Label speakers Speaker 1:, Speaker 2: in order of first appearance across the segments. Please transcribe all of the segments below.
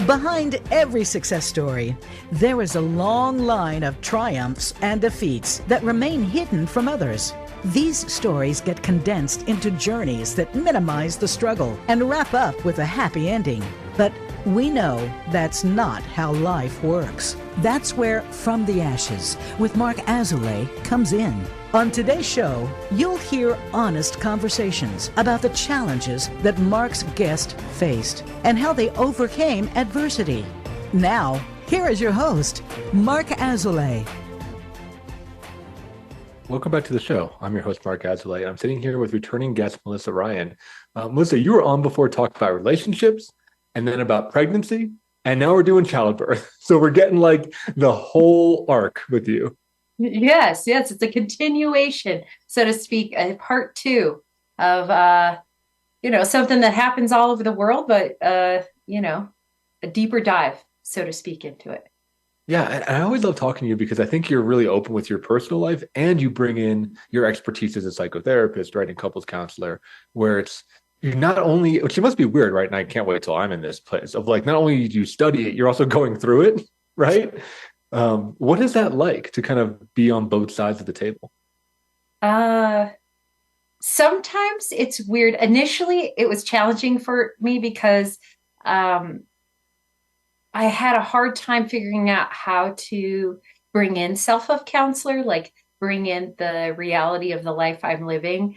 Speaker 1: Behind every success story, there is a long line of triumphs and defeats that remain hidden from others. These stories get condensed into journeys that minimize the struggle and wrap up with a happy ending. But we know that's not how life works. That's where From the Ashes with Mark Azoulay comes in. On today's show, you'll hear honest conversations about the challenges that Mark's guest faced and how they overcame adversity. Now, here is your host, Mark Azoulay.
Speaker 2: Welcome back to the show. I'm your host, Mark Azoulay. I'm sitting here with returning guest, Melissa Ryan. Melissa, you were on before talking about relationships and then about pregnancy, and now we're doing childbirth. So we're getting like the whole arc with you.
Speaker 3: Yes. It's a continuation, so to speak, a part two of, something that happens all over the world, but, a deeper dive, so to speak, into it.
Speaker 2: Yeah, and I always love talking to you because I think you're really open with your personal life and you bring in your expertise as a psychotherapist, right, and couples counselor, where you're not only, which it must be weird, right, and I can't wait till I'm in this place of like, not only do you study it, you're also going through it, right? What is that like to kind of be on both sides of the table?
Speaker 3: Sometimes it's weird. Initially, it was challenging for me because I had a hard time figuring out how to bring in self-help counselor, like bring in the reality of the life I'm living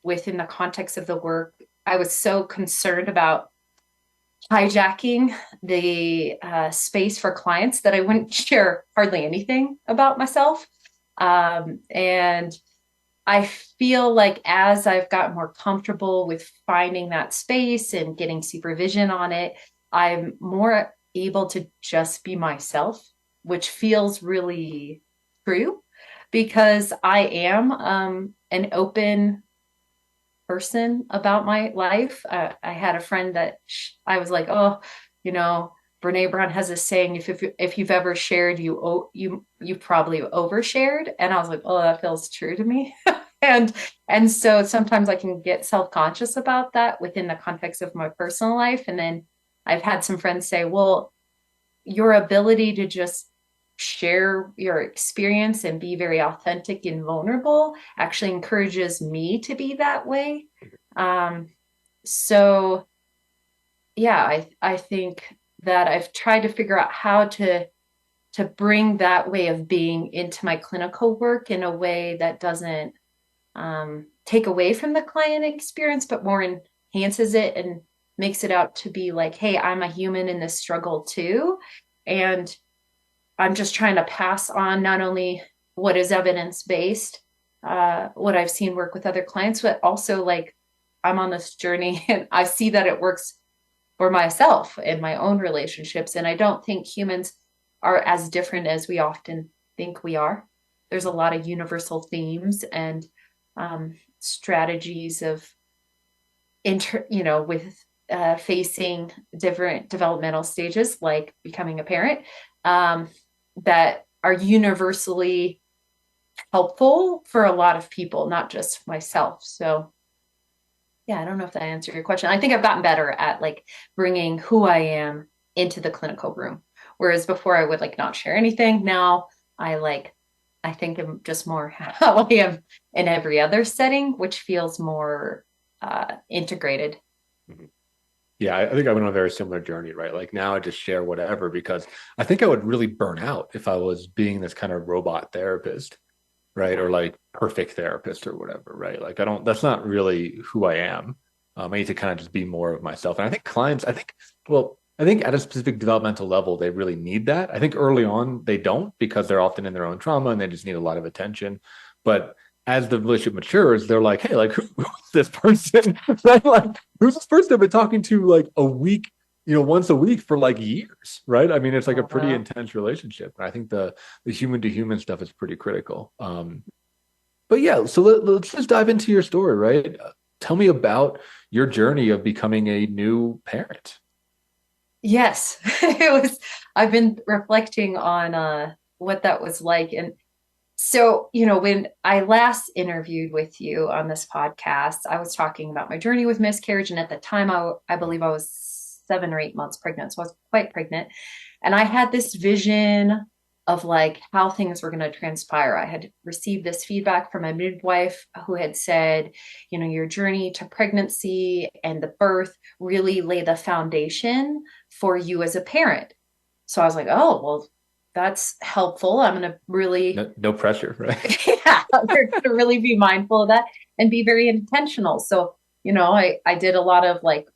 Speaker 3: within the context of the work. I was so concerned about hijacking the space for clients that I wouldn't share hardly anything about myself. And I feel like as I've gotten more comfortable with finding that space and getting supervision on it, I'm more able to just be myself, which feels really true because I am an open person about my life. I had a friend that I was like, Brene Brown has a saying, if you've ever shared, you probably overshared. And I was like, oh, that feels true to me. and so sometimes I can get self-conscious about that within the context of my personal life. And then I've had some friends say, well, your ability to just share your experience and be very authentic and vulnerable actually encourages me to be that way. So yeah, I think that I've tried to figure out how to bring that way of being into my clinical work in a way that doesn't take away from the client experience, but more enhances it and makes it out to be like, hey, I'm a human in this struggle too. And I'm just trying to pass on not only what is evidence-based, what I've seen work with other clients, but also like I'm on this journey and I see that it works for myself in my own relationships. And I don't think humans are as different as we often think we are. There's a lot of universal themes and strategies of with facing different developmental stages, like becoming a parent, that are universally helpful for a lot of people, not just myself. So yeah, I don't know if that answered your question. I think I've gotten better at like bringing who I am into the clinical room. Whereas before I would like not share anything. Now I think I'm just more how I am in every other setting, which feels more integrated.
Speaker 2: Mm-hmm. Yeah, I think I went on a very similar journey, right? Like now I just share whatever because I think I would really burn out if I was being this kind of robot therapist, right? Or like perfect therapist or whatever, right? Like that's not really who I am. I need to kind of just be more of myself. And I think clients, I think at a specific developmental level, they really need that. I think early on they don't because they're often in their own trauma and they just need a lot of attention. But as the relationship matures, they're like, hey, like who is this person? Right? Like, who's this person I've been talking to like a week, once a week for like years, right? I mean, it's like a pretty intense relationship. And I think the human to human stuff is pretty critical. But yeah, so let's just dive into your story, right? Tell me about your journey of becoming a new parent.
Speaker 3: Yes, I've been reflecting on what that was like. And so, when I last interviewed with you on this podcast, I was talking about my journey with miscarriage. And at the time, I believe I was 7 or 8 months pregnant. So I was quite pregnant. And I had this vision of like how things were going to transpire. I had received this feedback from my midwife who had said, you know, your journey to pregnancy and the birth really lay the foundation for you as a parent. So I was like, oh, well, that's helpful. I'm going to really,
Speaker 2: No pressure, right?
Speaker 3: yeah, we're going to really be mindful of that and be very intentional. So, you know, I did a lot of like,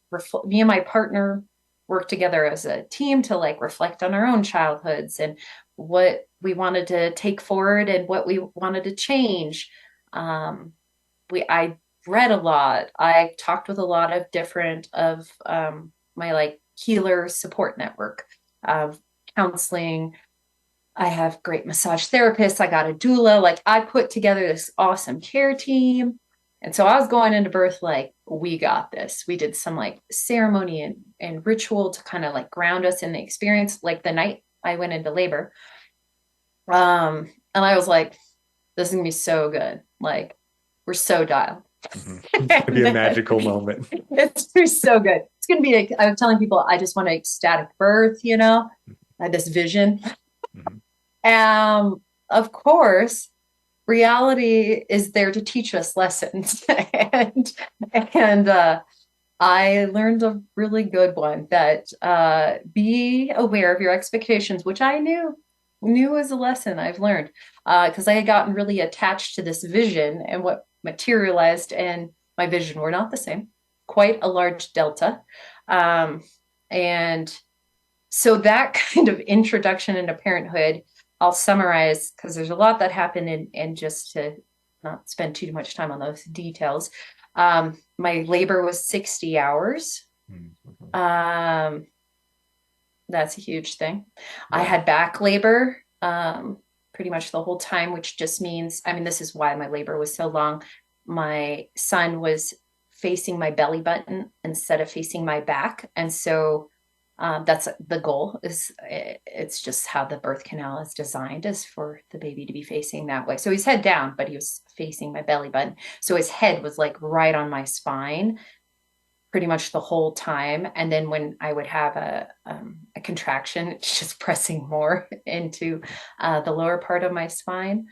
Speaker 3: me and my partner worked together as a team to like reflect on our own childhoods and what we wanted to take forward and what we wanted to change. I read a lot. I talked with a lot of different of my like healer support network of counseling. I have great massage therapists. I got a doula. Like I put together this awesome care team. And so I was going into birth like, we got this. We did some like ceremony and ritual to kind of like ground us in the experience. Like the night I went into labor. And I was like, this is gonna be so good. Like, we're so dialed.
Speaker 2: Mm-hmm. It's gonna be a magical moment.
Speaker 3: It's gonna be so good. It's gonna be, I was telling people, I just want an ecstatic birth, you know, I had this vision. Of course, reality is there to teach us lessons. and I learned a really good one that be aware of your expectations, which I knew as a lesson I've learned because I had gotten really attached to this vision, and what materialized and my vision were not the same, quite a large delta. And so that kind of introduction into parenthood, I'll summarize because there's a lot that happened, and just to not spend too much time on those details. My labor was 60 hours. That's a huge thing. Yeah. I had back labor pretty much the whole time, which just means, I mean, this is why my labor was so long. My son was facing my belly button instead of facing my back. And so that's the goal. It's just how the birth canal is designed, is for the baby to be facing that way. So he's head down, but he was facing my belly button. So his head was like right on my spine pretty much the whole time. And then when I would have a contraction, it's just pressing more into the lower part of my spine,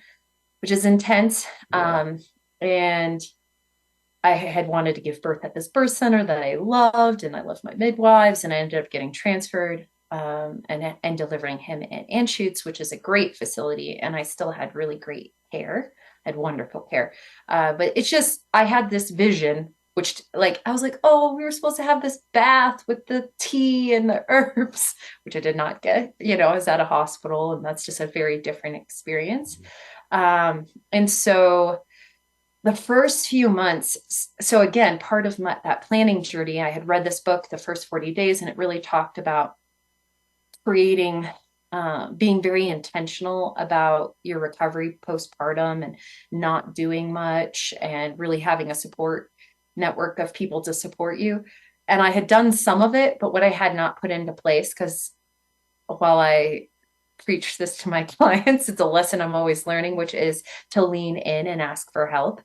Speaker 3: which is intense. Yeah. And I had wanted to give birth at this birth center that I loved, and I loved my midwives, and I ended up getting transferred and delivering him in Anschutz, which is a great facility. And I still had really great care, had wonderful care. But it's just, I had this vision, which like, I was like, oh, we were supposed to have this bath with the tea and the herbs, which I did not get. You know, I was at a hospital, and that's just a very different experience. And so the first few months, so again, part of that planning journey, I had read this book, The First 40 Days, and it really talked about creating, being very intentional about your recovery postpartum and not doing much, and really having a support network of people to support you. And I had done some of it, but what I had not put into place, because while I preach this to my clients, it's a lesson I'm always learning, which is to lean in and ask for help.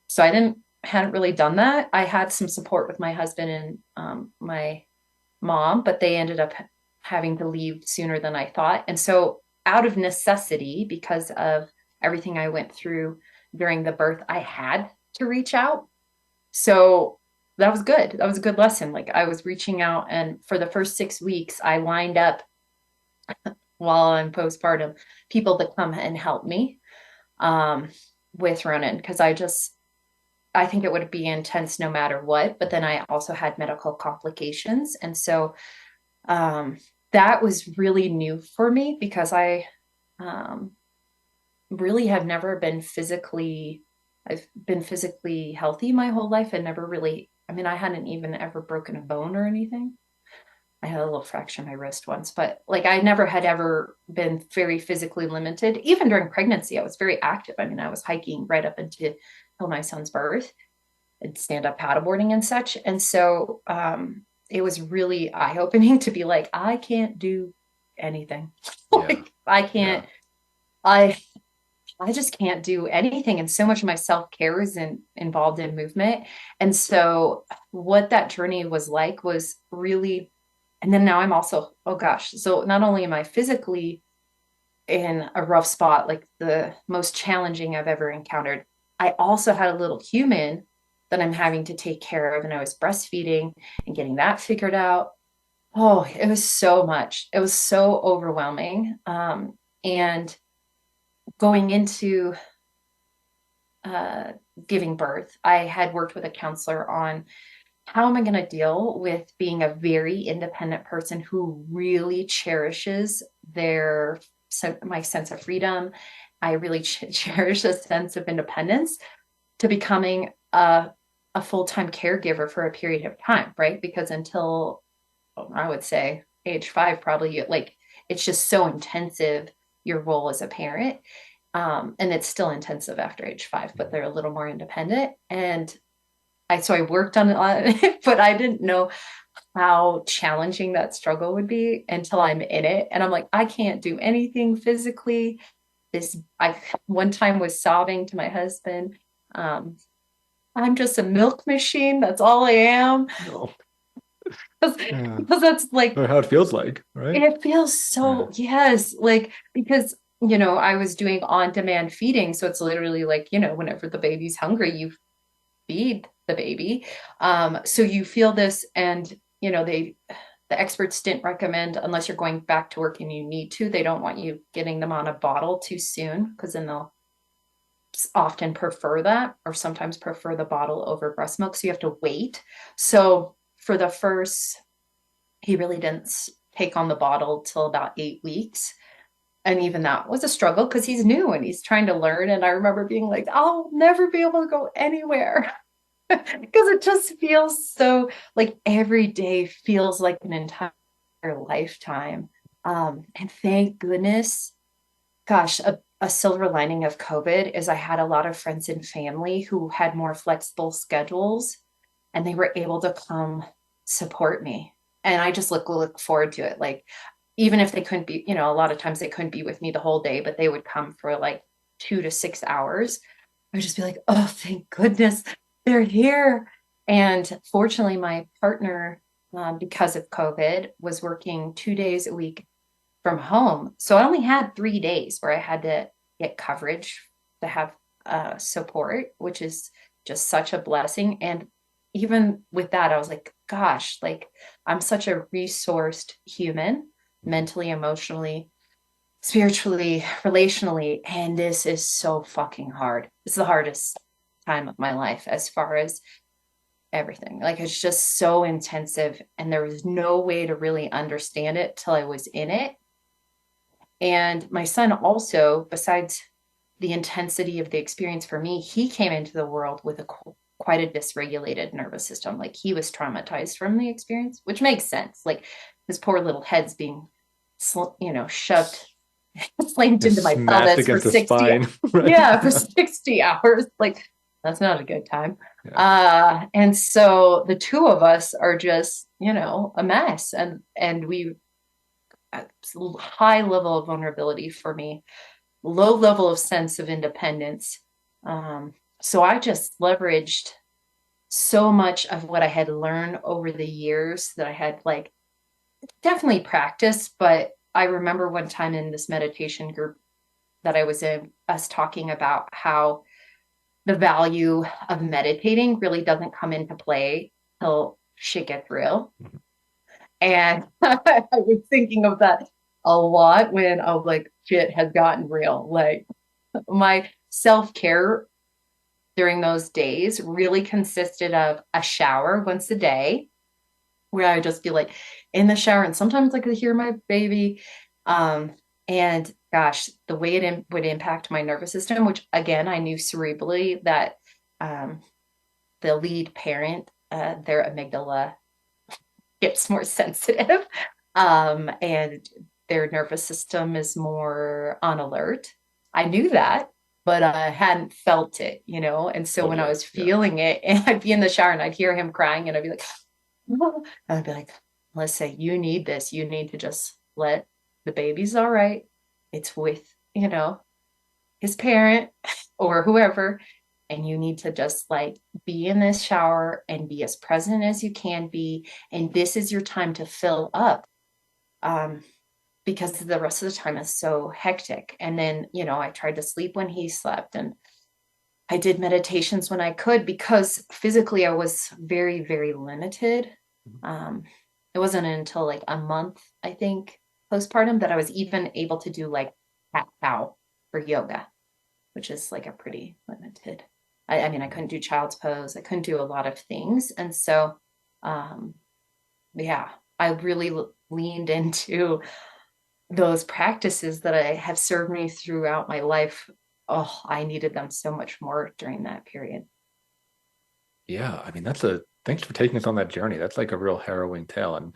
Speaker 3: So I hadn't really done that. I had some support with my husband and my mom, but they ended up having to leave sooner than I thought. And so out of necessity, because of everything I went through during the birth, I had to reach out. So that was good. That was a good lesson. Like, I was reaching out, and for the first 6 weeks, I lined up while I'm postpartum, people to come and help me with Ronan, because I think it would be intense no matter what. But then I also had medical complications. And so that was really new for me, because I really have never been I've been physically healthy my whole life, and never really, I mean, I hadn't even ever broken a bone or anything. I had a little fracture in my wrist once, but like, I never had ever been very physically limited. Even during pregnancy, I was very active. I mean, I was hiking right up until my son's birth, and stand up paddleboarding and such. And so it was really eye-opening to be like, I can't do anything. Like, I can't, I just can't do anything. And so much of my self-care is involved in movement. And so what that journey was like was really And then now I'm also, oh gosh, so not only am I physically in a rough spot, like the most challenging I've ever encountered, I also had a little human that I'm having to take care of. And I was breastfeeding and getting that figured out. Oh, it was so much. It was so overwhelming. And going into uh, giving birth, I had worked with a counselor on how am I going to deal with being a very independent person who really cherishes their my sense of freedom. I really cherish a sense of independence to becoming a full-time caregiver for a period of time, right? Because until I would say age 5, probably like it's just so intensive your role as a parent. And it's still intensive after age 5, but they're a little more independent. And so I worked on it, but I didn't know how challenging that struggle would be until I'm in it. And I'm like, I can't do anything physically. I one time was sobbing to my husband. Um, I'm just a milk machine. That's all I am.
Speaker 2: No. Yeah.
Speaker 3: Because that's like,
Speaker 2: Or how it feels like, right?
Speaker 3: it feels
Speaker 2: Yeah.
Speaker 3: so, yes, like, because, I was doing on demand feeding. So it's literally like, whenever the baby's hungry, you feed the baby. So you feel this, and the experts didn't recommend, unless you're going back to work and you need to, they don't want you getting them on a bottle too soon, because then they'll often prefer that, or sometimes prefer the bottle over breast milk. So you have to wait. So for the first, he really didn't take on the bottle till about 8 weeks. And even that was a struggle because he's new and he's trying to learn. And I remember being like, I'll never be able to go anywhere because it just feels so like every day feels like an entire lifetime. And thank goodness, gosh, a silver lining of COVID is I had a lot of friends and family who had more flexible schedules, and they were able to come support me. And I just look forward to it. Like, even if they couldn't be, a lot of times they couldn't be with me the whole day, but they would come for like 2 to 6 hours. I would just be like, oh, thank goodness they're here. And fortunately, my partner, because of COVID, was working 2 days a week from home. So I only had 3 days where I had to get coverage to have support, which is just such a blessing. And even with that, I was like, gosh, like I'm such a resourced human, mentally, emotionally, spiritually, relationally. And this is so fucking hard. It's the hardest time of my life as far as everything. Like it's just so intensive. And there was no way to really understand it till I was in it. And my son also, besides the intensity of the experience for me, he came into the world with quite a dysregulated nervous system. Like he was traumatized from the experience, which makes sense. Like his poor little head's being, shoved, slammed
Speaker 2: Just
Speaker 3: into my
Speaker 2: smashed
Speaker 3: pelvis for
Speaker 2: against the
Speaker 3: 60,
Speaker 2: spine, right?
Speaker 3: yeah, for 60 hours. Like that's not a good time.
Speaker 2: Yeah.
Speaker 3: And so the two of us are just, a mess. And we, high level of vulnerability for me, low level of sense of independence. So I just leveraged so much of what I had learned over the years that I had like definitely practiced. But I remember one time in this meditation group that I was in, us talking about how the value of meditating really doesn't come into play till shit gets real. And I was thinking of that a lot when I was like, shit has gotten real. Like my self-care during those days really consisted of a shower once a day, where I would just be like in the shower, and sometimes I could hear my baby. And gosh, the way it would impact my nervous system, which again, I knew cerebrally that um, the lead parent, their amygdala gets more sensitive, and their nervous system is more on alert. I knew that, but I hadn't felt it, And so when I
Speaker 2: Totally.
Speaker 3: was
Speaker 2: Yeah.
Speaker 3: feeling it, and I'd be in the shower and I'd hear him crying, and I'd be like, and I'd be like, Melissa, you need this. You need to just let the baby's all right. It's with, his parent or whoever. and you need to just like be in this shower and be as present as you can be. And this is your time to fill up. Because the rest of the time is so hectic. And then, I tried to sleep when he slept, and I did meditations when I could, because physically I was very, very limited. It wasn't until like a month, I think, postpartum that I was even able to do like cat cow for yoga, which is like a pretty limited. I mean, I couldn't do child's pose. I couldn't do a lot of things. And so, yeah, I really leaned into those practices that have served me throughout my life. Oh, I needed them so much more during that period.
Speaker 2: Yeah, I mean, thanks for taking us on that journey. That's like a real harrowing tale. And,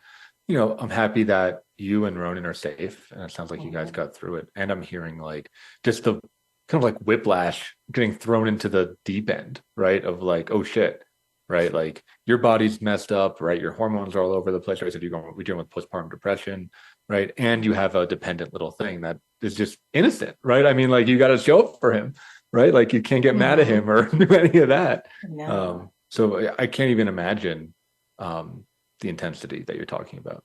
Speaker 2: I'm happy that you and Ronan are safe. And it sounds like you guys got through it. And I'm hearing like just the kind of like whiplash getting thrown into the deep end, right? Of like, oh shit, right? Like your body's messed up, right? Your hormones are all over the place, right? So we're dealing with postpartum depression, right? And you have a dependent little thing that is just innocent, right? I mean, like you got to show up for him, right? Like you can't get mad at him or do any of that.
Speaker 3: No.
Speaker 2: So I can't even imagine the intensity that you're talking about.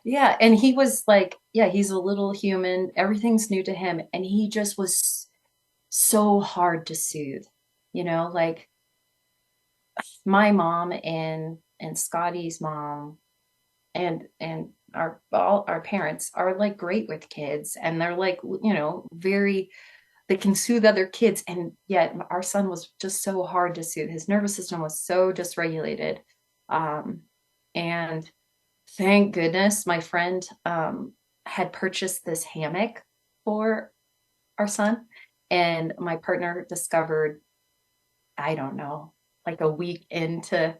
Speaker 3: Yeah. And he was like, he's a little human. Everything's new to him. And he just was so hard to soothe, like my mom and Scotty's mom and our parents are like great with kids, and they're like, they can soothe other kids. And yet our son was just so hard to soothe. His nervous system was so dysregulated. And thank goodness my friend had purchased this hammock for our son. And my partner discovered, I don't know, like a week into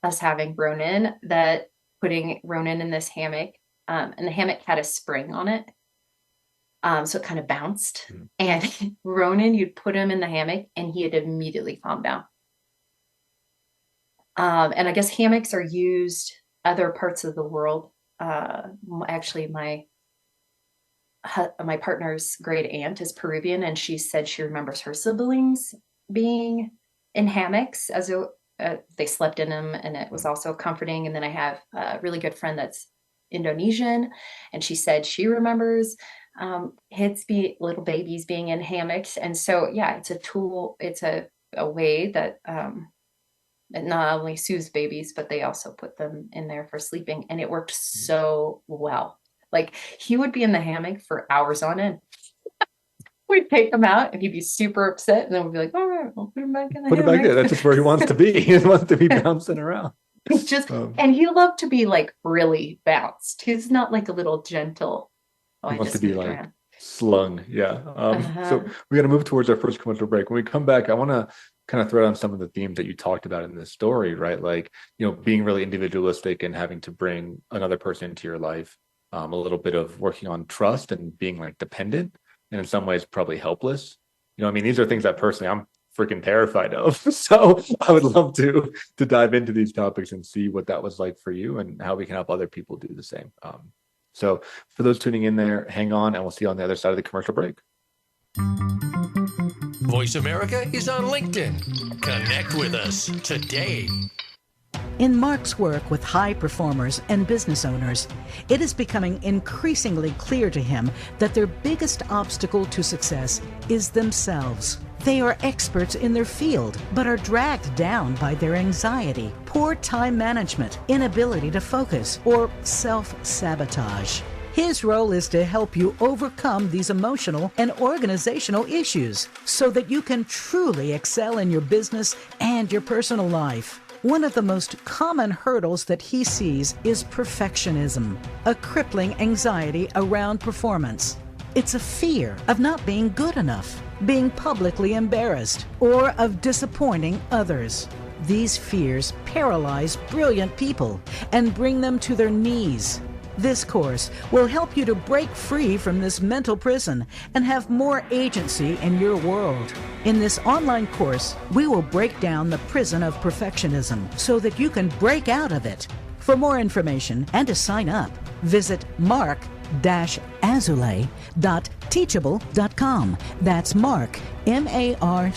Speaker 3: us having Ronan, that putting Ronan in this hammock, and the hammock had a spring on it. So it kind of bounced. And Ronan, you'd put him in the hammock and he had immediately calmed down. And I guess hammocks are used other parts of the world. Actually, my partner's great aunt is Peruvian, and she said she remembers her siblings being in hammocks as they slept in them, and it was also comforting. And then I have a really good friend that's Indonesian, and she said she remembers little babies being in hammocks. And so, yeah, it's a tool. It's a way that it not only soothes babies, but they also put them in there for sleeping. And it worked so well. Like he would be in the hammock for hours on end. We'd take him out and he'd be super upset. And then we'd be like, all right, we'll put him back in the hammock. Put him back there.
Speaker 2: That's just where he wants to be. He wants to be bouncing around.
Speaker 3: And he loved to be like really bounced. He's not like a little gentle.
Speaker 2: He wants to be like around. Slung. Yeah. So we got to move towards our first commercial break. When we come back, I want to kind of thread on some of the themes that you talked about in this story, right? Like, being really individualistic and having to bring another person into your life, a little bit of working on trust and being like dependent, and in some ways probably helpless. These are things that personally I'm freaking terrified of. So I would love to dive into these topics and see what that was like for you and how we can help other people do the same. So for those tuning in there, hang on, and we'll see you on the other side of the commercial break.
Speaker 4: Voice America is on LinkedIn. Connect with us today.
Speaker 1: In Mark's work with high performers and business owners, it is becoming increasingly clear to him that their biggest obstacle to success is themselves. They are experts in their field, but are dragged down by their anxiety, poor time management, inability to focus, or self-sabotage. His role is to help you overcome these emotional and organizational issues so that you can truly excel in your business and your personal life. One of the most common hurdles that he sees is perfectionism, a crippling anxiety around performance. It's a fear of not being good enough, being publicly embarrassed, or of disappointing others. These fears paralyze brilliant people and bring them to their knees. This course will help you to break free from this mental prison and have more agency in your world. In this online course, we will break down the prison of perfectionism so that you can break out of it. For more information and to sign up, visit mark-azulay.teachable.com. That's Mark, MARC,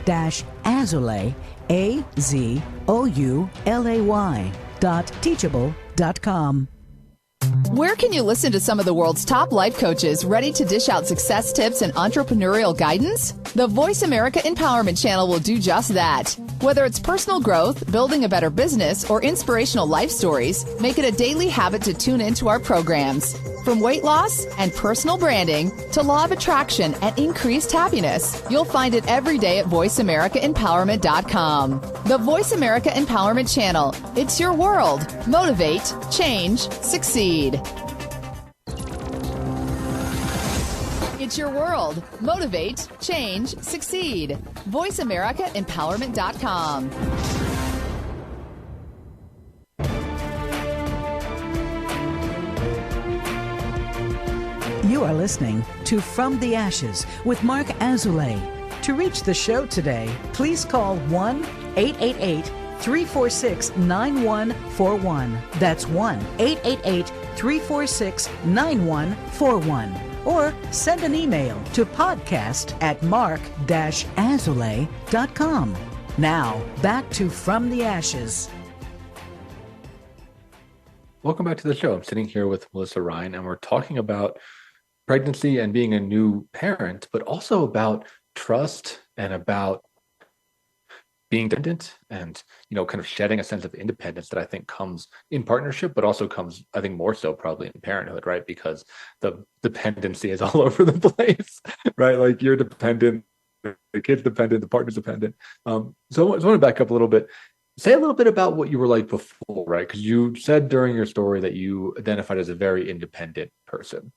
Speaker 1: mark-azulay, AZOULAY.teachable.com.
Speaker 5: Where can you listen to some of the world's top life coaches ready to dish out success tips and entrepreneurial guidance? The Voice America Empowerment Channel will do just that. Whether it's personal growth, building a better business, or inspirational life stories, make it a daily habit to tune into our programs. From weight loss and personal branding to law of attraction and increased happiness, you'll find it every day at VoiceAmericaEmpowerment.com. The Voice America Empowerment Channel. It's your world. Motivate, change, succeed. It's your world. Motivate, change, succeed. VoiceAmericaEmpowerment.com.
Speaker 1: You are listening to From the Ashes with Mark Azulay. To reach the show today, please call 1-888-346-9141. That's 1-888-346-9141. Or send an email to podcast@mark-azulay.com. Now, back to From the Ashes.
Speaker 2: Welcome back to the show. I'm sitting here with Melissa Ryan, and we're talking about pregnancy and being a new parent, but also about trust and about being dependent and, kind of shedding a sense of independence that I think comes in partnership, but also comes, I think, more so probably in parenthood, right? Because the dependency is all over the place, right? Like you're dependent, the kid's dependent, the partner's dependent. So I want to back up a little bit. Say a little bit about what you were like before, right? Because you said during your story that you identified as a very independent person.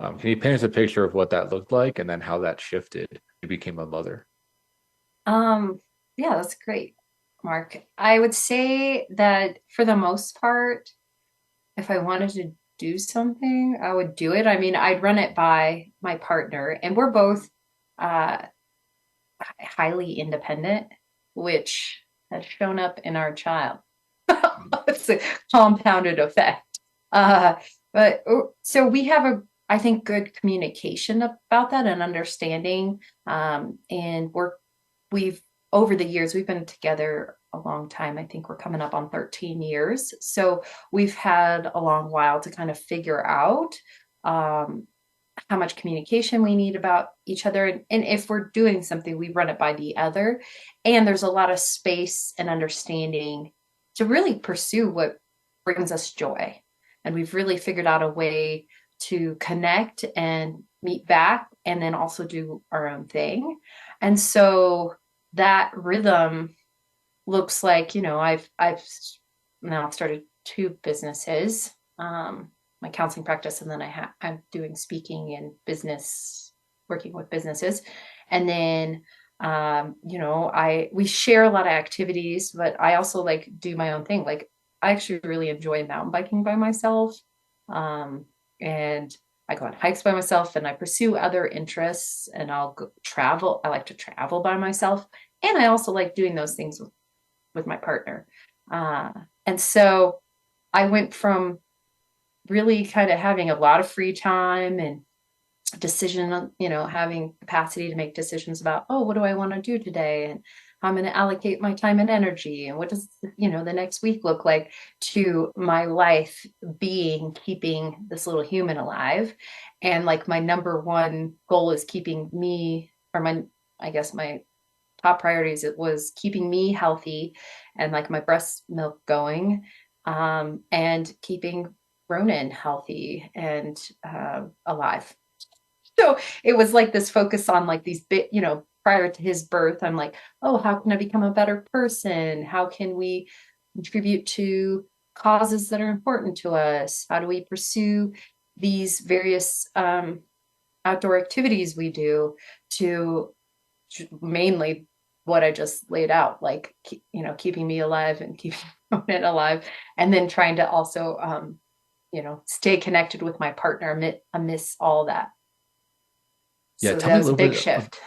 Speaker 2: Can you paint us a picture of what that looked like and then how that shifted? You became a mother.
Speaker 3: Yeah, that's great, Mark. I would say that for the most part, if I wanted to do something, I would do it. I mean, I'd run it by my partner, and we're both highly independent, which has shown up in our child. It's a compounded effect. But so we have I think, good communication about that and understanding. And we've over the years, we've been together a long time. I think we're coming up on 13 years. So we've had a long while to kind of figure out how much communication we need about each other. And if we're doing something, we run it by the other. And there's a lot of space and understanding to really pursue what brings us joy. And we've really figured out a way to connect and meet back and then also do our own thing. And so that rhythm looks like, I've now started 2 businesses, my counseling practice, and then I'm doing speaking and business, working with businesses. And then, we share a lot of activities, but I also like do my own thing. Like I actually really enjoy mountain biking by myself. And I go on hikes by myself, and I pursue other interests, and I'll go travel. I like to travel by myself. And I also like doing those things with my partner. And so I went from really kind of having a lot of free time and having capacity to make decisions about, what do I want to do today? And how I'm going to allocate my time and energy. And what does, the next week look like, to my life keeping this little human alive. And like my number one goal is keeping me, or my top priorities, it was keeping me healthy and like my breast milk going, and keeping Ronan healthy and alive. So it was like this focus on like these bit, prior to his birth, I'm like, how can I become a better person? How can we contribute to causes that are important to us? How do we pursue these various outdoor activities we do to mainly what I just laid out, like, keeping me alive and keeping Ronan alive, and then trying to also, stay connected with my partner amidst all that.
Speaker 2: Yeah,
Speaker 3: so that was a big shift.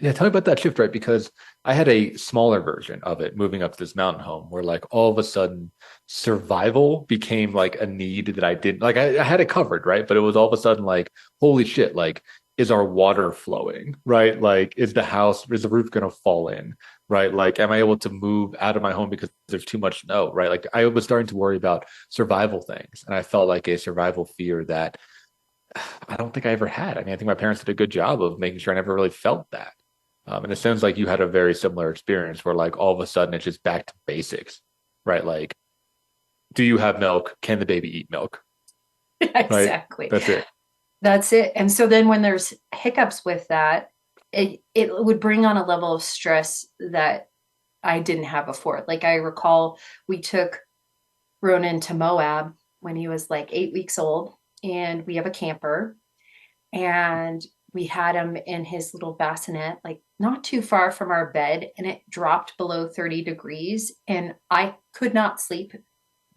Speaker 2: Tell me about that shift, right? Because I had a smaller version of it moving up to this mountain home where like all of a sudden survival became like a need that I didn't like. I had it covered, right? But it was all of a sudden like, holy shit, like is our water flowing, right? Like, is the roof going to fall in, right? Like, am I able to move out of my home because there's too much snow, right? Like, I was starting to worry about survival things. And I felt like a survival fear that I don't think I ever had. I mean, I think my parents did a good job of making sure I never really felt that. And it sounds like you had a very similar experience where, like, all of a sudden it's just back to basics, right? Like, do you have milk? Can the baby eat milk? Right?
Speaker 3: Exactly.
Speaker 2: That's it.
Speaker 3: That's it. And so then when there's hiccups with that, it would bring on a level of stress that I didn't have before. Like, I recall we took Ronan to Moab when he was like 8 weeks old, and we have a camper, and we had him in his little bassinet, like not too far from our bed, and it dropped below 30 degrees, and I could not sleep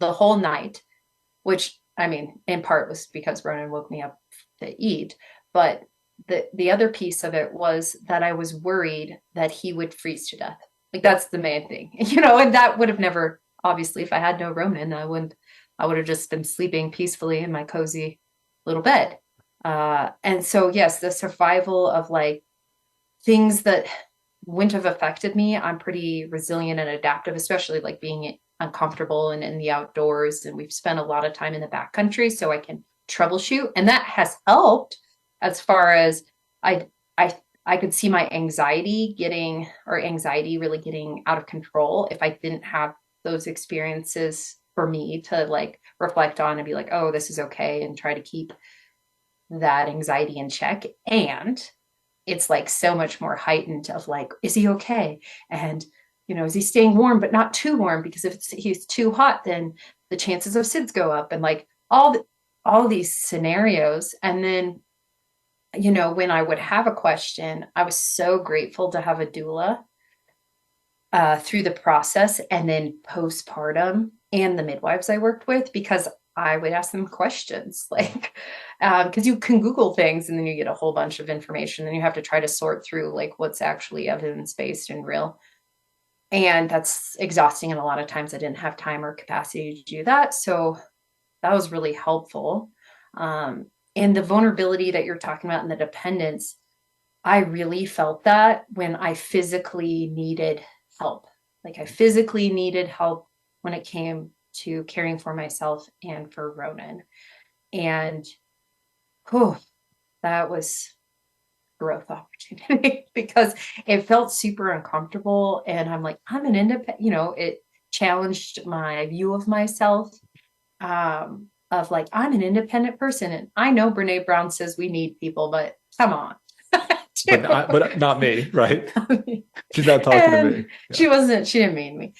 Speaker 3: the whole night, which, I mean, in part was because Ronan woke me up to eat, but the other piece of it was that I was worried that he would freeze to death. Like, that's the main thing, and that would have never, obviously, if I had no Ronan, I would have just been sleeping peacefully in my cozy little bed. And so, yes, the survival of like things that wouldn't have affected me. I'm pretty resilient and adaptive, especially like being uncomfortable and in the outdoors. And we've spent a lot of time in the backcountry, so I can troubleshoot. And that has helped as far as I could see my anxiety really getting out of control if I didn't have those experiences for me to like reflect on and be like, oh, this is okay, and try to keep that anxiety in check. And it's like so much more heightened of like, is he okay? And, is he staying warm, but not too warm? Because if he's too hot, then the chances of SIDS go up, and like all these scenarios. And then, when I would have a question, I was so grateful to have a doula through the process, and then postpartum, and the midwives I worked with, because I would ask them questions, like, because you can Google things and then you get a whole bunch of information, and you have to try to sort through like what's actually evidence-based and real. And that's exhausting. And a lot of times I didn't have time or capacity to do that. So that was really helpful. And the vulnerability that you're talking about and the dependence, I really felt that when I physically needed help. Like, I physically needed help when it came to caring for myself and for Ronan. And that was growth opportunity because it felt super uncomfortable. And I'm like, I'm an independent, it challenged my view of myself, of like, I'm an independent person. And I know Brene Brown says we need people, but come on.
Speaker 2: but not me, right? She's not talking to me.
Speaker 3: Yeah. She didn't mean me.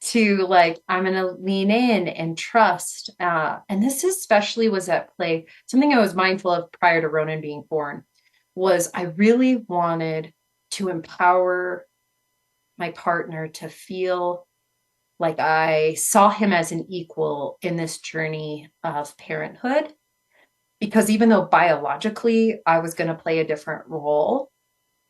Speaker 3: To like, I'm going to lean in and trust. And this especially was at play. Something I was mindful of prior to Ronan being born was I really wanted to empower my partner to feel like I saw him as an equal in this journey of parenthood. Because even though biologically I was going to play a different role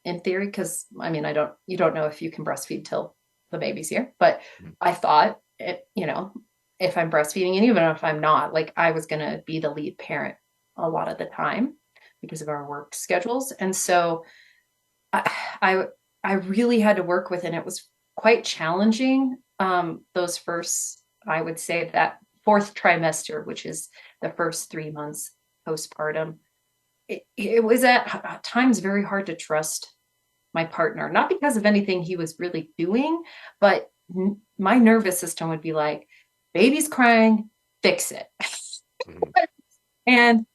Speaker 3: in theory, because I mean, you don't know if you can breastfeed till the baby's here, but I thought if I'm breastfeeding, and even if I'm not, like, I was going to be the lead parent a lot of the time because of our work schedules. And so I really had to work with, and it was quite challenging. Those first, I would say that fourth trimester, which is the first 3 months postpartum, it was at times very hard to trust my partner, not because of anything he was really doing, but my nervous system would be like, baby's crying, fix it. And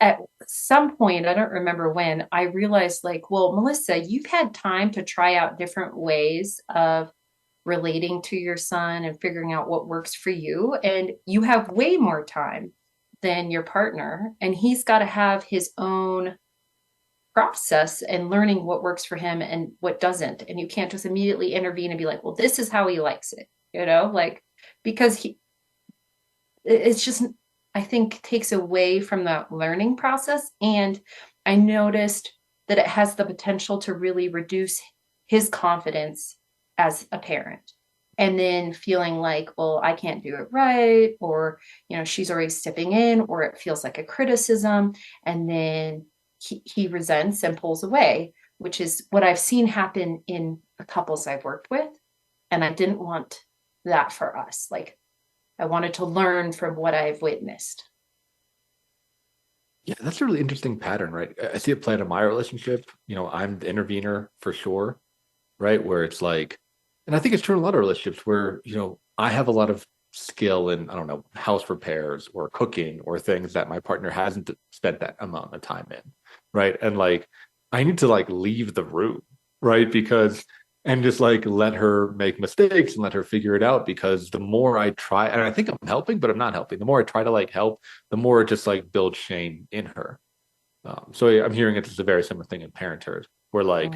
Speaker 3: at some point, I don't remember when, I realized like, well, Melissa, you've had time to try out different ways of relating to your son and figuring out what works for you. And you have way more time than your partner, and he's got to have his own process and learning what works for him and what doesn't. And you can't just immediately intervene and be like, well, this is how he likes it, like, because it's just, I think, takes away from the learning process. And I noticed that it has the potential to really reduce his confidence as a parent. And then feeling like, well, I can't do it right, or, she's already stepping in, or it feels like a criticism. And then he resents and pulls away, which is what I've seen happen in the couples I've worked with. And I didn't want that for us. Like, I wanted to learn from what I've witnessed.
Speaker 2: Yeah, that's a really interesting pattern, right? I see it play out in my relationship. I'm the intervener for sure, right? Where it's like, and I think it's true in a lot of relationships where, I have a lot of skill in, I don't know, house repairs or cooking or things that my partner hasn't spent that amount of time in, right? And like, I need to like leave the room, right? And just like let her make mistakes and let her figure it out, because the more I try, and I think I'm helping, but I'm not helping. The more I try to like help, the more it just like builds shame in her. So I'm hearing it's a very similar thing in parenthood, where like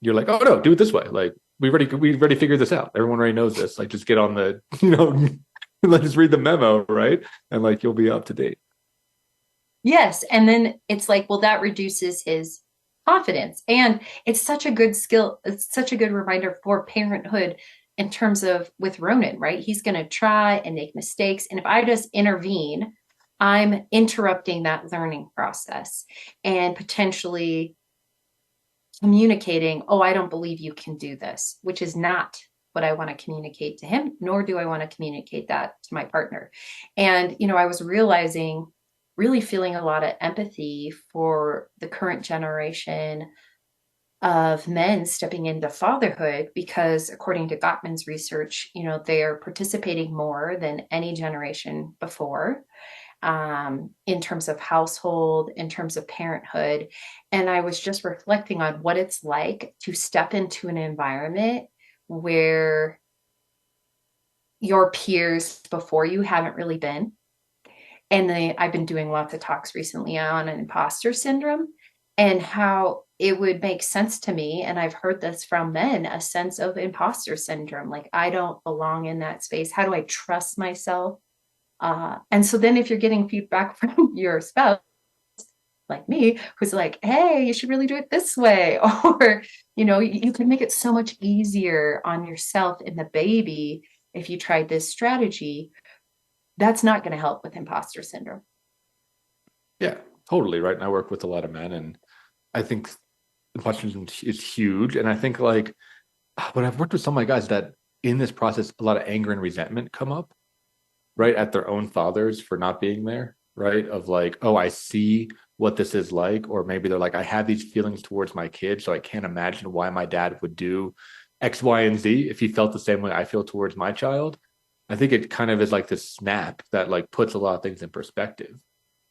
Speaker 2: you're like, oh no, do it this way. Like we already figured this out. Everyone already knows this. Like just get on the, let's just read the memo, right? And like you'll be up to date.
Speaker 3: Yes. And then it's like, well, that reduces his confidence. And it's such a good skill. It's such a good reminder for parenthood in terms of with Ronan, right? He's going to try and make mistakes. And if I just intervene, I'm interrupting that learning process and potentially communicating, oh, I don't believe you can do this, which is not what I want to communicate to him, nor do I want to communicate that to my partner. And, I was really feeling a lot of empathy for the current generation of men stepping into fatherhood, because according to Gottman's research, they are participating more than any generation before, in terms of household, in terms of parenthood. And I was just reflecting on what it's like to step into an environment where your peers before you haven't really been. And I've been doing lots of talks recently on an imposter syndrome and how it would make sense to me. And I've heard this from men, a sense of imposter syndrome. Like, I don't belong in that space. How do I trust myself? And so then if you're getting feedback from your spouse, like me, who's like, hey, you should really do it this way. Or, you can make it so much easier on yourself and the baby if you tried this strategy. That's not going to help with imposter syndrome.
Speaker 2: Yeah, totally. Right. And I work with a lot of men, and I think imposter syndrome is huge. And I think like when I've worked with some of my guys, that in this process, a lot of anger and resentment come up, right, at their own fathers for not being there, right? Of like, oh, I see what this is like. Or maybe they're like, I have these feelings towards my kid, so I can't imagine why my dad would do X, Y, and Z if he felt the same way I feel towards my child. I think it kind of is like this snap that like puts a lot of things in perspective,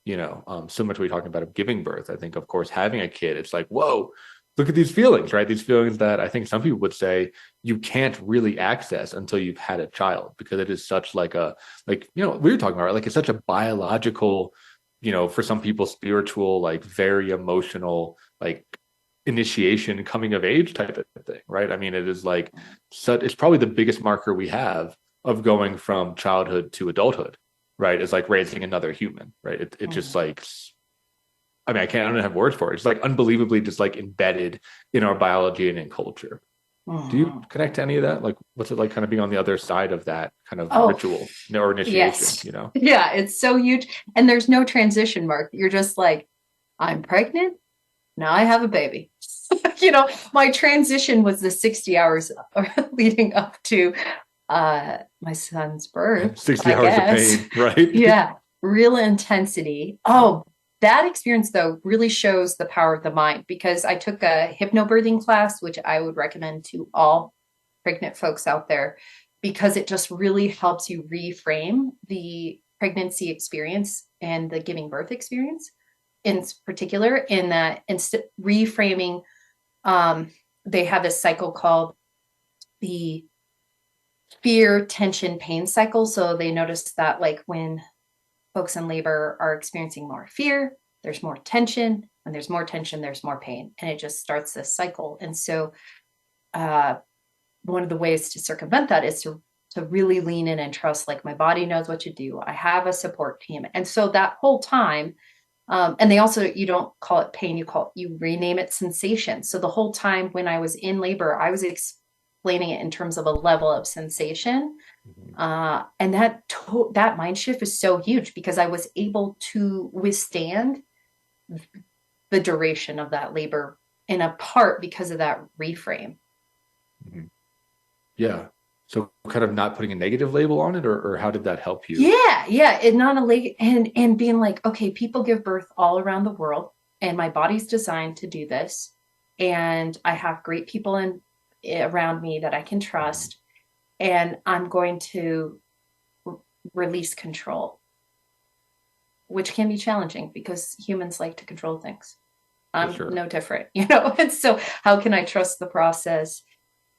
Speaker 2: similar to what we're talking about of giving birth. I think, of course, having a kid, it's like, whoa, look at these feelings, right? These feelings that I think some people would say you can't really access until you've had a child, because it is such like we were talking about, right? Like it's such a biological, for some people, spiritual, like very emotional, like initiation, coming of age type of thing, right? I mean, it is like, it's probably the biggest marker we have of going from childhood to adulthood, right? It's like raising another human, right? It just like, I mean, I don't have words for it. It's like unbelievably just like embedded in our biology and in culture. Do you connect to any of that? Like, what's it like kind of being on the other side of that kind of ritual or initiation,
Speaker 3: yes. Yeah, it's so huge. And there's no transition mark. You're just like, I'm pregnant. Now I have a baby. My transition was the 60 hours leading up to my son's birth.
Speaker 2: 60 hours of pain, right?
Speaker 3: Yeah, real intensity. Oh, that experience though really shows the power of the mind, because I took a hypnobirthing class, which I would recommend to all pregnant folks out there, because it just really helps you reframe the pregnancy experience and the giving birth experience in particular, in that instead reframing, they have this cycle called the fear, tension, pain cycle. So they noticed that like when folks in labor are experiencing more fear, there's more tension. When there's more tension, there's more pain. And it just starts this cycle. And so one of the ways to circumvent that is to really lean in and trust, like, my body knows what to do. I have a support team. And so that whole time, and they also, you don't call it pain, you rename it sensation. So the whole time when I was in labor, I was explaining it in terms of a level of sensation. And that mind shift is so huge, because I was able to withstand the duration of that labor, in a part because of that reframe.
Speaker 2: Mhm. Yeah. So kind of not putting a negative label on it, or how did that help you?
Speaker 3: Yeah. And not a and being like, okay, people give birth all around the world, and my body's designed to do this. And I have great people around me that I can trust, and I'm going to release control, which can be challenging because humans like to control things. I'm
Speaker 2: sure.
Speaker 3: no different, and so how can I trust the process,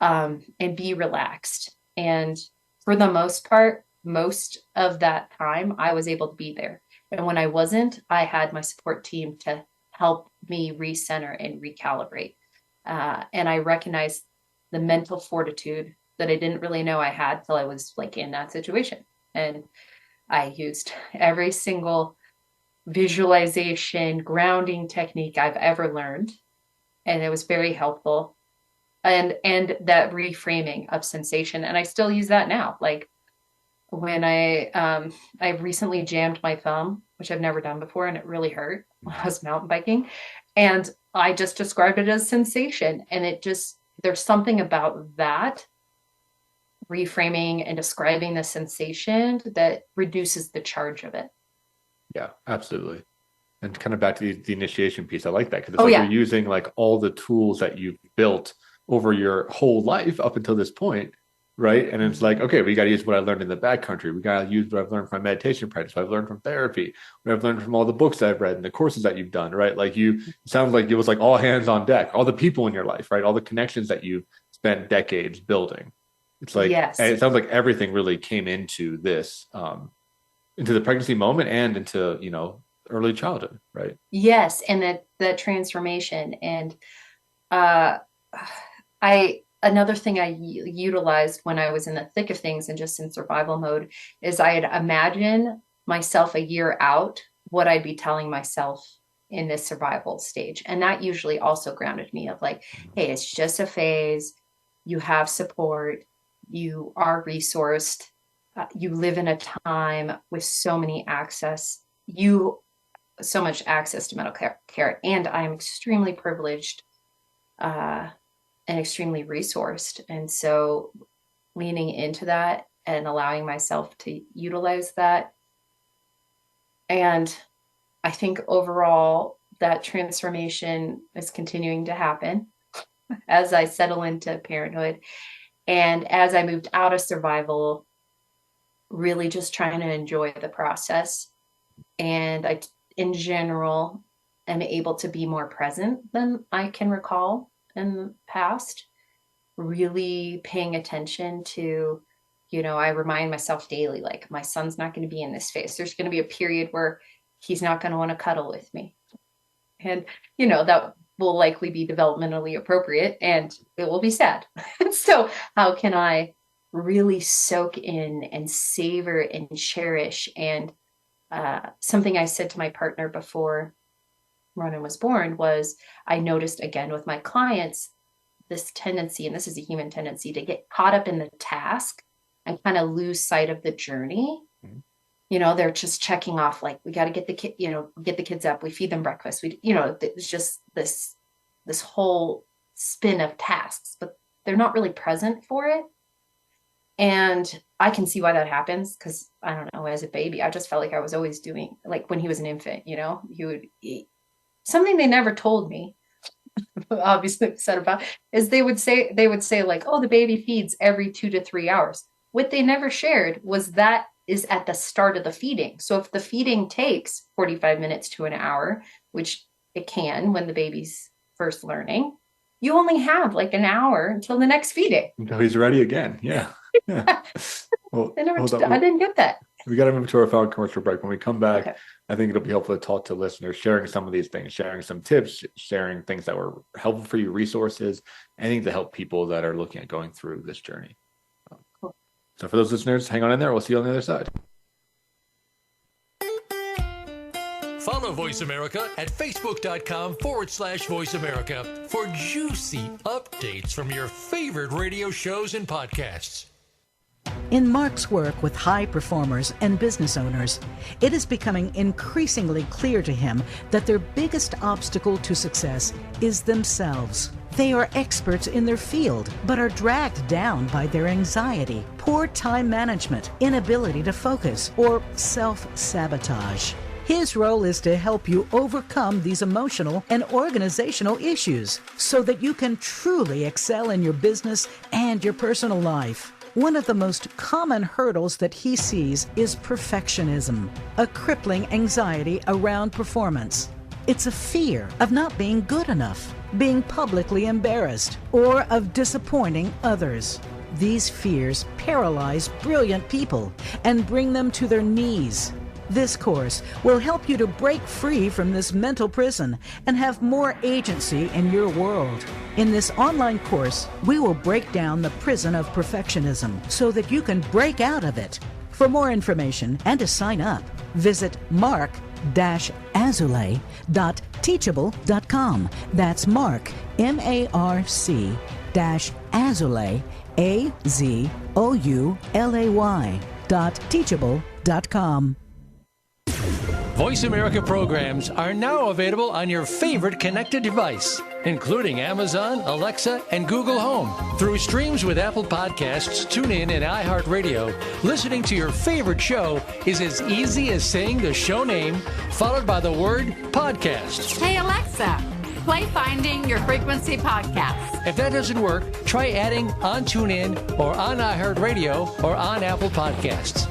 Speaker 3: and be relaxed? And for the most part, most of that time I was able to be there. And when I wasn't, I had my support team to help me recenter and recalibrate. And I recognized the mental fortitude that I didn't really know I had till I was like in that situation. And I used every single visualization, grounding technique I've ever learned. And it was very helpful. And that reframing of sensation. And I still use that now. Like when I recently jammed my thumb, which I've never done before, and it really hurt when I was mountain biking. And I just described it as sensation. And there's something about that reframing and describing the sensation that reduces the charge of it.
Speaker 2: Yeah, absolutely. And kind of back to the initiation piece. I like that because it's you're using like all the tools that you've built over your whole life up until this point, right? And it's like, okay, we got to use what I learned in the backcountry. We got to use what I've learned from my meditation practice, what I've learned from therapy, what I've learned from all the books I've read and the courses that you've done, right? Like it sounds like it was like all hands on deck, all the people in your life, right? All the connections that you've spent decades building. It's like, yes. And it sounds like everything really came into this, into the pregnancy moment and into, early childhood, right?
Speaker 3: Yes. And that transformation. And another thing I utilized when I was in the thick of things and just in survival mode is I'd imagine myself a year out, what I'd be telling myself in this survival stage. And that usually also grounded me of like, hey, it's just a phase. You have support. You are resourced. You live in a time with so much access to medical care. And I'm extremely privileged and extremely resourced. And so leaning into that and allowing myself to utilize that. And I think overall that transformation is continuing to happen as I settle into parenthood. And as I moved out of survival, really just trying to enjoy the process. And I, in general, am able to be more present than I can recall in the past, really paying attention to, I remind myself daily, like my son's not going to be in this phase. There's going to be a period where he's not going to want to cuddle with me. And, that will likely be developmentally appropriate and it will be sad. So how can I really soak in and savor and cherish? And something I said to my partner before Ronan was born was I noticed again with my clients, this tendency, and this is a human tendency, to get caught up in the task and kind of lose sight of the journey. Mm-hmm. They're just checking off, like, we got to get the kid, get the kids up. We feed them breakfast. It's just this whole spin of tasks, but they're not really present for it. And I can see why that happens. Cause I don't know, as a baby, I just felt like I was always doing, like when he was an infant, he would eat. Something they never told me, obviously said about, is they would say like, oh, the baby feeds every 2 to 3 hours. What they never shared was that is at the start of the feeding. So if the feeding takes 45 minutes to an hour, which it can when the baby's first learning, you only have like an hour until the next feeding.
Speaker 2: Until he's ready again. Yeah. Yeah. Well,
Speaker 3: I didn't get that.
Speaker 2: We got to move to our final commercial break. When we come back, okay. I think it'll be helpful to talk to listeners, sharing some of these things, sharing some tips, sharing things that were helpful for you, resources, anything to help people that are looking at going through this journey. Cool. So for those listeners, hang on in there. We'll see you on the other side.
Speaker 4: Follow Voice America at facebook.com/Voice America for juicy updates from your favorite radio shows and podcasts.
Speaker 1: In Mark's work with high performers and business owners, it is becoming increasingly clear to him that their biggest obstacle to success is themselves. They are experts in their field, but are dragged down by their anxiety, poor time management, inability to focus, or self-sabotage. His role is to help you overcome these emotional and organizational issues so that you can truly excel in your business and your personal life. One of the most common hurdles that he sees is perfectionism, a crippling anxiety around performance. It's a fear of not being good enough, being publicly embarrassed, or of disappointing others. These fears paralyze brilliant people and bring them to their knees. This course will help you to break free from this mental prison and have more agency in your world. In this online course, we will break down the prison of perfectionism so that you can break out of it. For more information and to sign up, visit mark-azulay.teachable.com. That's Mark, MARC-Azulay, AZOULAY.teachable.com.
Speaker 4: Voice America programs are now available on your favorite connected device, including Amazon, Alexa, and Google Home. Through streams with Apple Podcasts, TuneIn, and iHeartRadio, listening to your favorite show is as easy as saying the show name followed by the word podcast.
Speaker 6: Hey, Alexa, play Finding Your Frequency podcast.
Speaker 4: If that doesn't work, try adding on TuneIn or on iHeartRadio or on Apple Podcasts.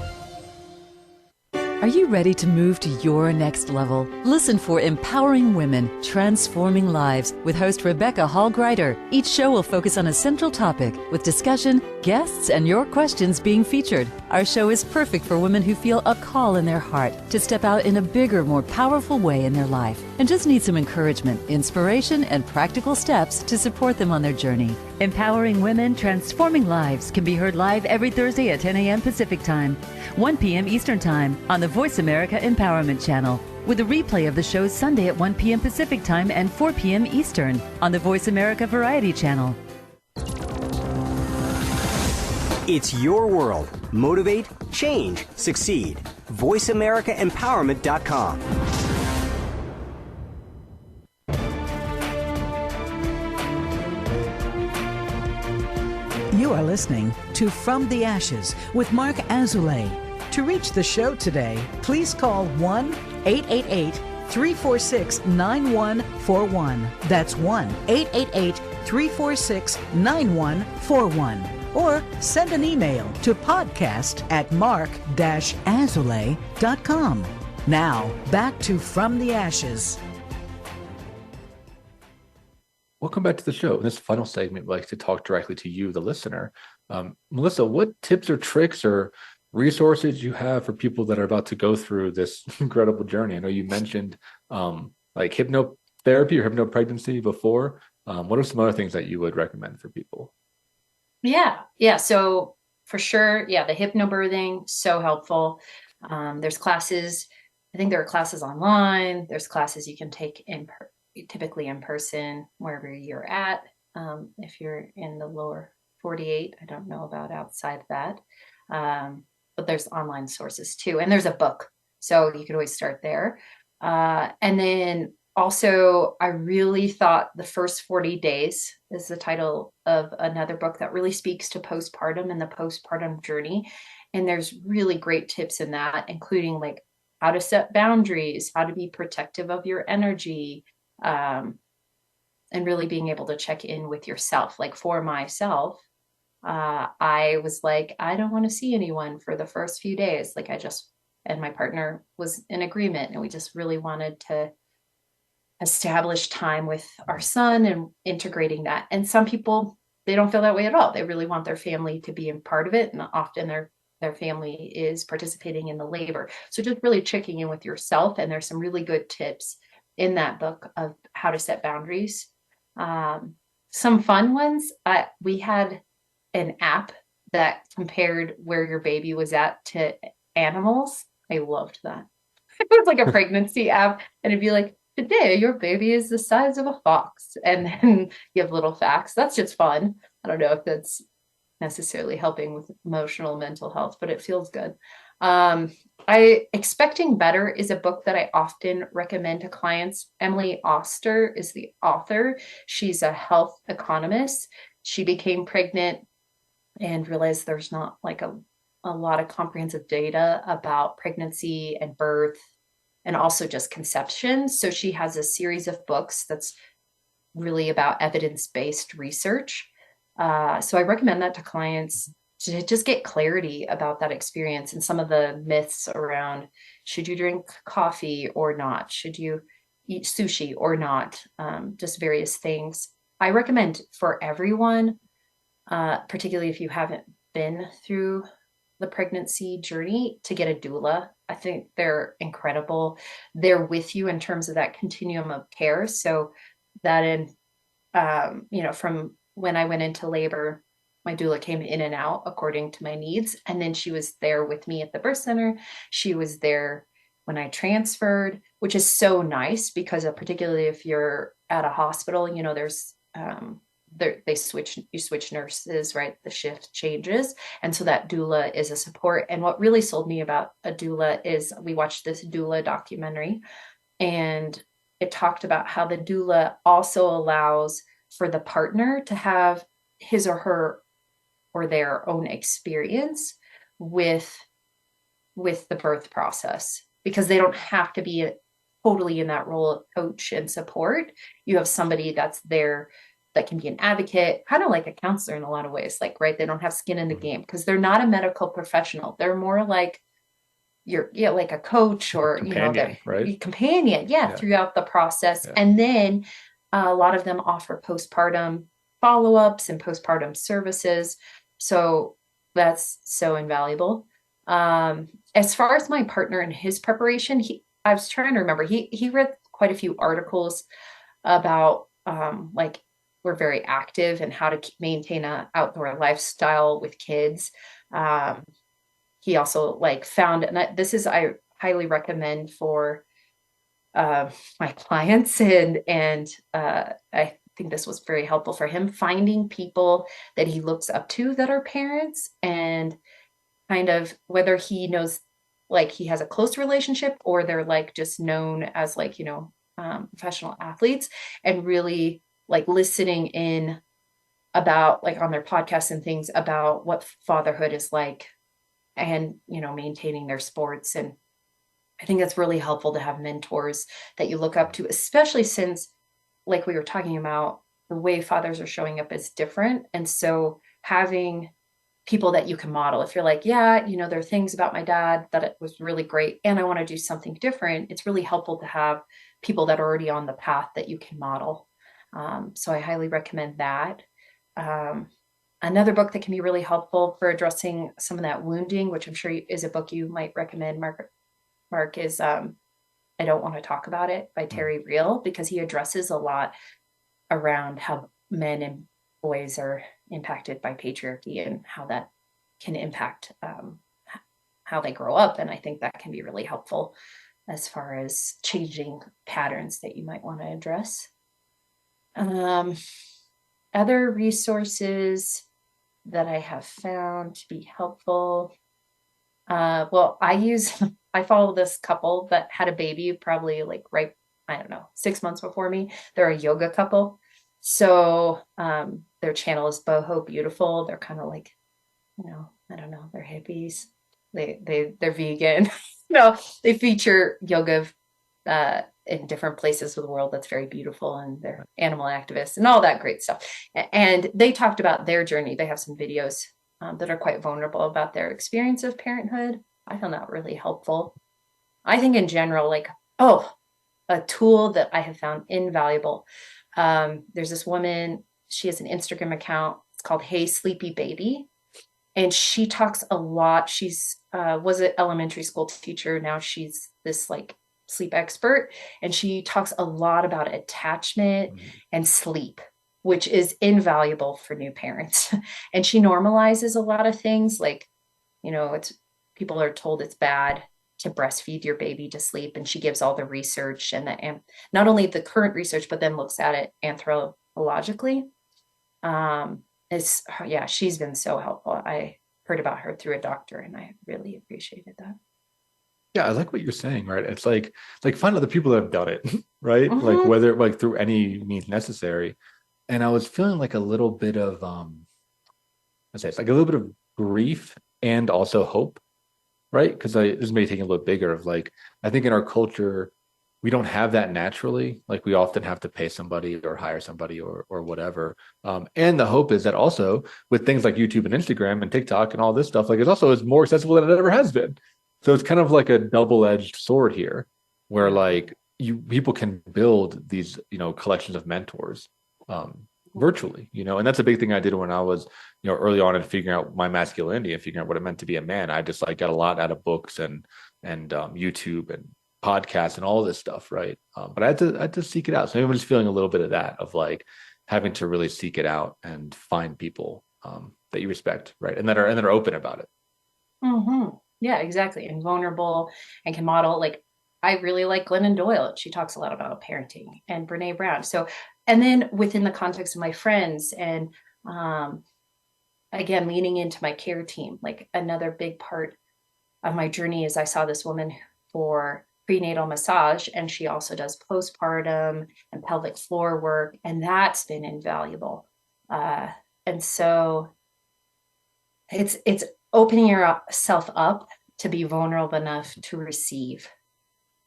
Speaker 7: Are you ready to move to your next level? Listen for Empowering Women, Transforming Lives with host Rebecca Hall-Greider. Each show will focus on a central topic with discussion, guests, and your questions being featured. Our show is perfect for women who feel a call in their heart to step out in a bigger, more powerful way in their life and just need some encouragement, inspiration, and practical steps to support them on their journey. Empowering Women, Transforming Lives can be heard live every Thursday at 10 a.m. Pacific Time, 1 p.m. Eastern Time on the Voice America Empowerment Channel, with a replay of the show Sunday at 1 p.m. Pacific Time and 4 p.m. Eastern on the Voice America Variety Channel.
Speaker 8: It's your world. Motivate, change, succeed. VoiceAmericaEmpowerment.com.
Speaker 1: You are listening to From the Ashes with Mark Azulay. To reach the show today, please call 1-888-346-9141. That's 1-888-346-9141. Or send an email to podcast@mark-azulay.com. Now, back to From the Ashes.
Speaker 2: Welcome back to the show. In this final segment, we'd like to talk directly to you, the listener. Melissa, what tips or tricks or resources you have for people that are about to go through this incredible journey? I know you mentioned like hypnotherapy or hypnopregnancy before. What are some other things that you would recommend for people?
Speaker 3: Yeah. So for sure, the hypnobirthing, so helpful. There's classes. I think there are classes online. There's classes you can take typically in person, wherever you're at. If you're in the lower 48, I don't know about outside that. But there's online sources too. And there's a book. So you could always start there. And then also, I really thought The First 40 Days is the title of another book that really speaks to postpartum and the postpartum journey. And there's really great tips in that, including like how to set boundaries, how to be protective of your energy, and really being able to check in with yourself. Like for myself, I was like, I don't want to see anyone for the first few days. Like and my partner was in agreement, and we just really wanted to establish time with our son and integrating that. And some people, they don't feel that way at all. They really want their family to be a part of it. And often their family is participating in the labor. So just really checking in with yourself. And there's some really good tips in that book of how to set boundaries. Some fun ones. We had an app that compared where your baby was at to animals. I loved that. It was like a pregnancy app, and it'd be like, today your baby is the size of a fox. And then you have little facts. That's just fun. I don't know if that's necessarily helping with emotional mental health, but it feels good. Expecting Better is a book that I often recommend to clients. Emily Oster is the author. She's a health economist. She became pregnant and realized there's not like a lot of comprehensive data about pregnancy and birth and also just conception. So she has a series of books that's really about evidence-based research. So I recommend that to clients to just get clarity about that experience and some of the myths around, should you drink coffee or not? Should you eat sushi or not? Just various things. I recommend for everyone, particularly if you haven't been through the pregnancy journey, to get a doula. I think they're incredible. They're with you in terms of that continuum of care. So that from when I went into labor, my doula came in and out according to my needs. And then she was there with me at the birth center. She was there when I transferred, which is so nice because particularly if you're at a hospital, there's you switch nurses, right? The shift changes. And so that doula is a support. And what really sold me about a doula is we watched this doula documentary, and it talked about how the doula also allows for the partner to have his or her or their own experience with the birth process, because they don't have to be totally in that role of coach and support. You have somebody that's there that can be an advocate, kind of like a counselor in a lot of ways, like, right? They don't have skin in the game because they're not a medical professional. They're more like like a coach or,
Speaker 2: companion, right?
Speaker 3: Companion. Yeah. Throughout the process.
Speaker 2: Yeah.
Speaker 3: And then a lot of them offer postpartum follow-ups and postpartum services. So that's so invaluable. As far as my partner and his preparation, I was trying to remember, he read quite a few articles about we're very active and how to maintain an outdoor lifestyle with kids. He also found, and I highly recommend for my clients, and I think this was very helpful for him, finding people that he looks up to that are parents, and kind of whether he knows he has a close relationship or they're just known as professional athletes, and really listening in about on their podcasts and things about what fatherhood is like, and maintaining their sports. And I think that's really helpful to have mentors that you look up to, especially since, like we were talking about, the way fathers are showing up is different. And so having people that you can model, if you're there are things about my dad that it was really great and I want to do something different, it's really helpful to have people that are already on the path that you can model. So I highly recommend that. Another book that can be really helpful for addressing some of that wounding, which I'm sure is a book you might recommend, Mark, is I Don't Want to Talk About It by Terry Real, because he addresses a lot around how men and boys are impacted by patriarchy and how that can impact how they grow up. And I think that can be really helpful as far as changing patterns that you might want to address. Other resources that I have found to be helpful. I follow this couple that had a baby probably 6 months before me. They're a yoga couple. So their channel is Boho Beautiful. They're kind of I don't know, they're hippies. They're vegan. They feature yoga in different places of the world that's very beautiful, and they're animal activists and all that great stuff. And they talked about their journey. They have some videos that are quite vulnerable about their experience of parenthood. I found that really helpful. I think in general, a tool that I have found invaluable. There's this woman, she has an Instagram account. It's called Hey Sleepy Baby. And she talks a lot. She's was an elementary school teacher. Now she's this sleep expert. And she talks a lot about attachment and sleep, which is invaluable for new parents. And she normalizes a lot of things people are told it's bad to breastfeed your baby to sleep. And she gives all the research and not only the current research, but then looks at it anthropologically. Yeah, she's been so helpful. I heard about her through a doctor, and I really appreciated that.
Speaker 2: Yeah, I like what you're saying, right? It's like find other people that have done it, right? Like
Speaker 3: Mm-hmm.
Speaker 2: whether like through any means necessary. And I was feeling like a little bit of let's say it's like a little bit of grief and also hope, right? Because this may take a little bigger of like I think in our culture we don't have that naturally. Like we often have to pay somebody or hire somebody or whatever. And the hope is that also with things like YouTube and Instagram and TikTok and all this stuff, like it's also is more accessible than it ever has been. So it's kind of like a double-edged sword here, where like people can build these, collections of mentors virtually, and that's a big thing I did when I was, early on in figuring out my masculinity and figuring out what it meant to be a man. I just like got a lot out of books and YouTube and podcasts and all this stuff, right? But I had to seek it out. So I'm just feeling a little bit of that, of like having to really seek it out and find people that you respect, right, and that are open about it.
Speaker 3: Mm-hmm. Yeah, exactly. And vulnerable and can model. Like, I really like Glennon Doyle. She talks a lot about parenting, and Brene Brown. So, and then within the context of my friends and, again, leaning into my care team, like another big part of my journey is I saw this woman for prenatal massage, and she also does postpartum and pelvic floor work. And that's been invaluable. And so it's opening yourself up to be vulnerable enough to receive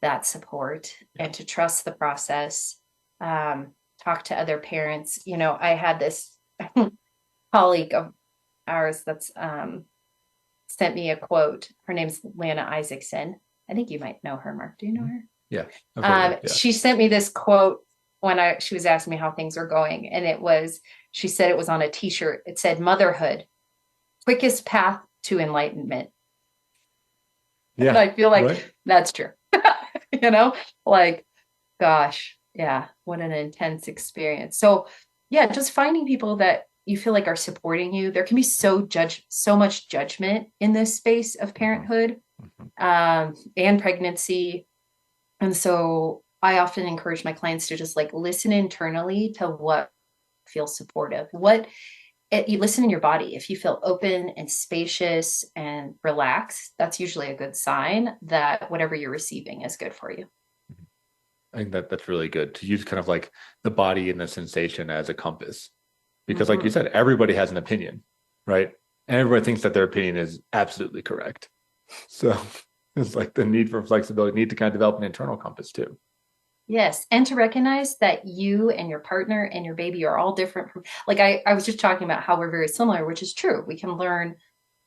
Speaker 3: that support and to trust the process. Talk to other parents. I had this colleague of ours that's sent me a quote. Her name's Lana Isaacson. I think you might know her, Mark. Do you know her?
Speaker 2: Yeah.
Speaker 3: Yeah. She sent me this quote when she was asking me how things are going. And she said it was on a t-shirt. It said, "Motherhood, quickest path to enlightenment." Yeah. And I feel like that's true. Like, gosh, yeah, what an intense experience. So yeah, just finding people that you feel like are supporting you. There can be so much judgment in this space of parenthood and pregnancy. And so I often encourage my clients to just like listen internally to what feels supportive. You listen in your body. If you feel open and spacious and relaxed, that's usually a good sign that whatever you're receiving is good for you.
Speaker 2: I think that's really good to use kind of like the body and the sensation as a compass, because like you said, everybody has an opinion, right? And everybody thinks that their opinion is absolutely correct. So it's like the need for flexibility, need to kind of develop an internal compass too.
Speaker 3: Yes. And to recognize that you and your partner and your baby are all different. Like I was just talking about how we're very similar, which is true. We can learn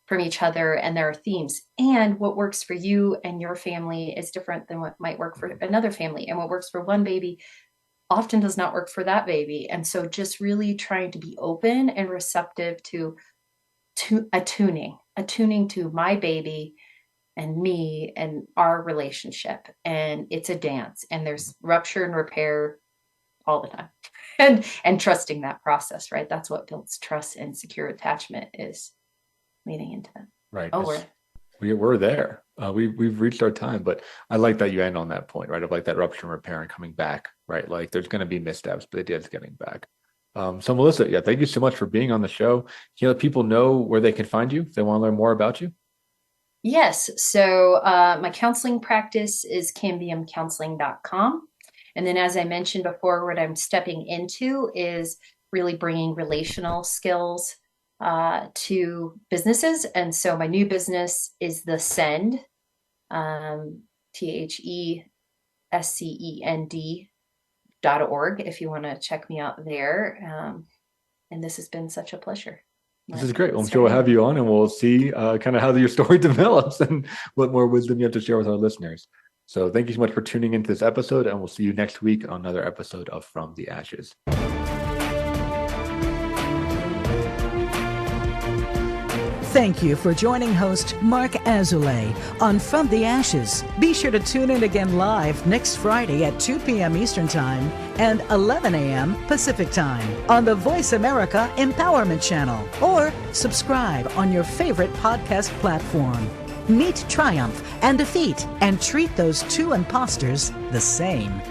Speaker 3: from each other, and there are themes, and what works for you and your family is different than what might work for another family. And what works for one baby often does not work for that baby. And so just really trying to be open and receptive to attuning to my baby and me and our relationship. And it's a dance, and there's rupture and repair all the time, and trusting that process, right? That's what builds trust, and secure attachment is leaning into that.
Speaker 2: Right.
Speaker 3: Oh,
Speaker 2: we're there. We've reached our time, but I like that you end on that point, right? Of like that rupture and repair and coming back, right? Like there's going to be missteps, but the idea is getting back. So Melissa, yeah, thank you so much for being on the show. Can you let people know where they can find you if they want to learn more about you?
Speaker 3: Yes. So my counseling practice is cambiumcounseling.com. And then, as I mentioned before, what I'm stepping into is really bringing relational skills to businesses. And so my new business is the Send, THESCEND.org, if you want to check me out there. And this has been such a pleasure.
Speaker 2: This is great. Well, I'm sure we'll have you on, and we'll see kind of how your story develops and what more wisdom you have to share with our listeners. So thank you so much for tuning into this episode, and we'll see you next week on another episode of From the Ashes.
Speaker 1: Thank you for joining host Mark Azoulay on From the Ashes. Be sure to tune in again live next Friday at 2 p.m. Eastern Time and 11 a.m. Pacific Time on the Voice America Empowerment Channel, or subscribe on your favorite podcast platform. Meet triumph and defeat, and treat those two imposters the same.